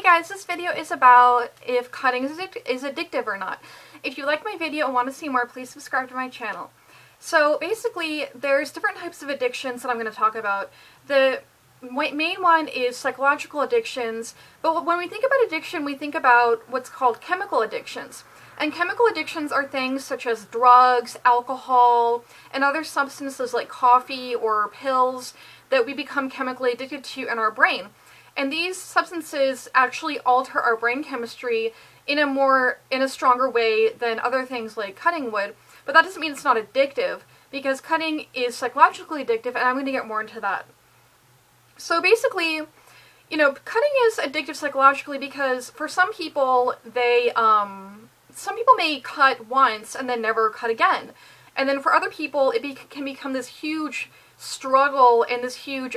guys, this video is about if cutting is addictive or not. If you like my video and want to see more, please subscribe to my channel. So basically, there's different types of addictions that I'm going to talk about. The main one is psychological addictions, but when we think about addiction, we think about what's called chemical addictions. And chemical addictions are things such as drugs, alcohol, and other substances like coffee or pills that we become chemically addicted to in our brain. And these substances actually alter our brain chemistry in a stronger way than other things like cutting would. But that doesn't mean it's not addictive, because cutting is psychologically addictive, and I'm going to get more into that. So basically, cutting is addictive psychologically because for some people, some people may cut once and then never cut again. And then for other people, it can become this huge struggle and this huge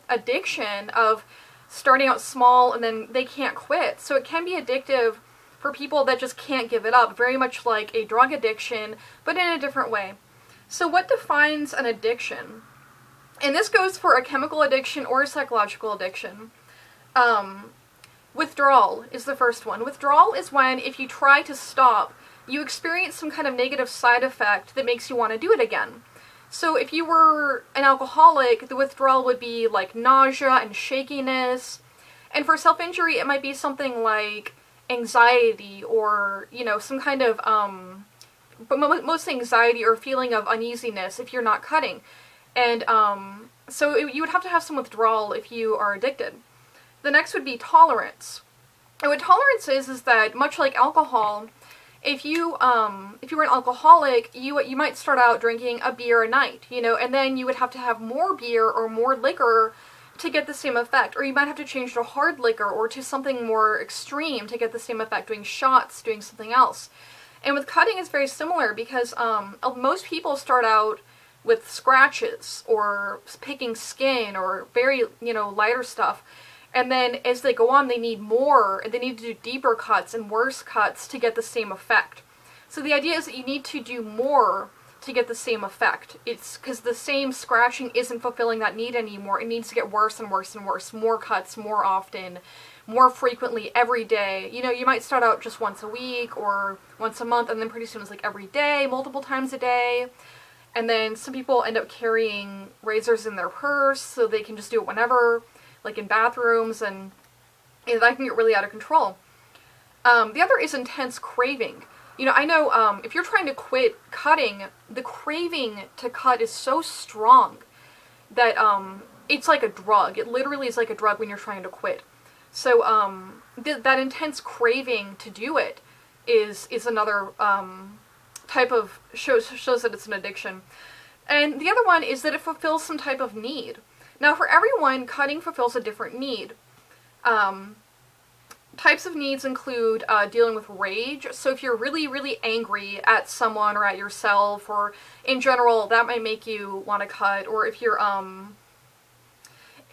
addiction of starting out small and then they can't quit. So it can be addictive for people that just can't give it up, very much like a drug addiction, but in a different way. So what defines an addiction? And this goes for a chemical addiction or a psychological addiction. Withdrawal is the first one. Withdrawal is when, if you try to stop, you experience some kind of negative side effect that makes you want to do it again. So if you were an alcoholic, the withdrawal would be like nausea and shakiness. And for self-injury, it might be something like anxiety or, some kind of, but mostly anxiety or feeling of uneasiness if you're not cutting. And so you would have to have some withdrawal if you are addicted. The next would be tolerance. And what tolerance is that, much like alcohol, if you were an alcoholic, you might start out drinking a beer a night, and then you would have to have more beer or more liquor to get the same effect. Or you might have to change to hard liquor or to something more extreme to get the same effect, doing shots, doing something else. And with cutting, it's very similar because most people start out with scratches or picking skin or very, lighter stuff. And then as they go on, they need more, and they need to do deeper cuts and worse cuts to get the same effect. So the idea is that you need to do more to get the same effect. It's because the same scratching isn't fulfilling that need anymore. It needs to get worse and worse and worse. More cuts, more often, more frequently, every day. You might start out just once a week or once a month, and then pretty soon it's like every day, multiple times a day. And then some people end up carrying razors in their purse so they can just do it whenever, like in bathrooms, and that can get really out of control. The other is intense craving. I know if you're trying to quit cutting, the craving to cut is so strong that it's like a drug. It literally is like a drug when you're trying to quit. So that intense craving to do it is another type of shows that it's an addiction. And the other one is that it fulfills some type of need. Now, for everyone, cutting fulfills a different need. Types of needs include dealing with rage. So if you're really, really angry at someone or at yourself, or in general, that might make you want to cut. Or if you're, a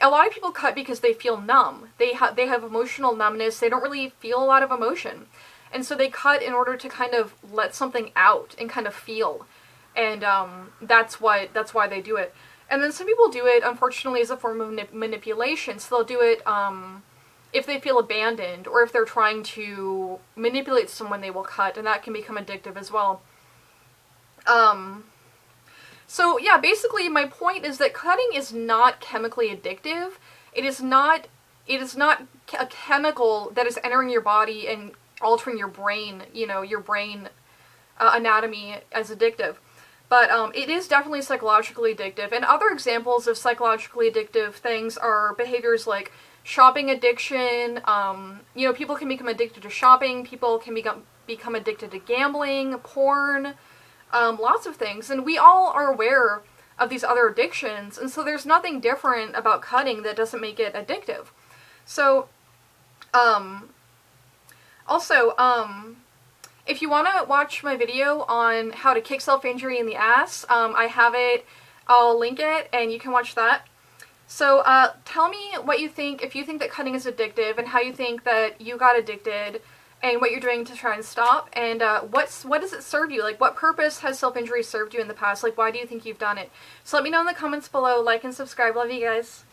lot of people cut because they feel numb. They have emotional numbness. They don't really feel a lot of emotion. And so they cut in order to kind of let something out and kind of feel. And that's why they do it. And then some people do it, unfortunately, as a form of manipulation. So they'll do it if they feel abandoned, or if they're trying to manipulate someone, they will cut, and that can become addictive as well. So yeah, basically my point is that cutting is not chemically addictive. It is not a chemical that is entering your body and altering your brain, your brain anatomy as addictive. But it is definitely psychologically addictive. And other examples of psychologically addictive things are behaviors like shopping addiction. People can become addicted to shopping. People can become addicted to gambling, porn, lots of things. And we all are aware of these other addictions. And so there's nothing different about cutting that doesn't make it addictive. So, also, if you want to watch my video on how to kick self-injury in the ass, I have it. I'll link it, and you can watch that. So tell me what you think, if you think that cutting is addictive, and how you think that you got addicted, and what you're doing to try and stop, and what does it serve you? Like, what purpose has self-injury served you in the past? Like, why do you think you've done it? So let me know in the comments below. Like and subscribe. Love you guys.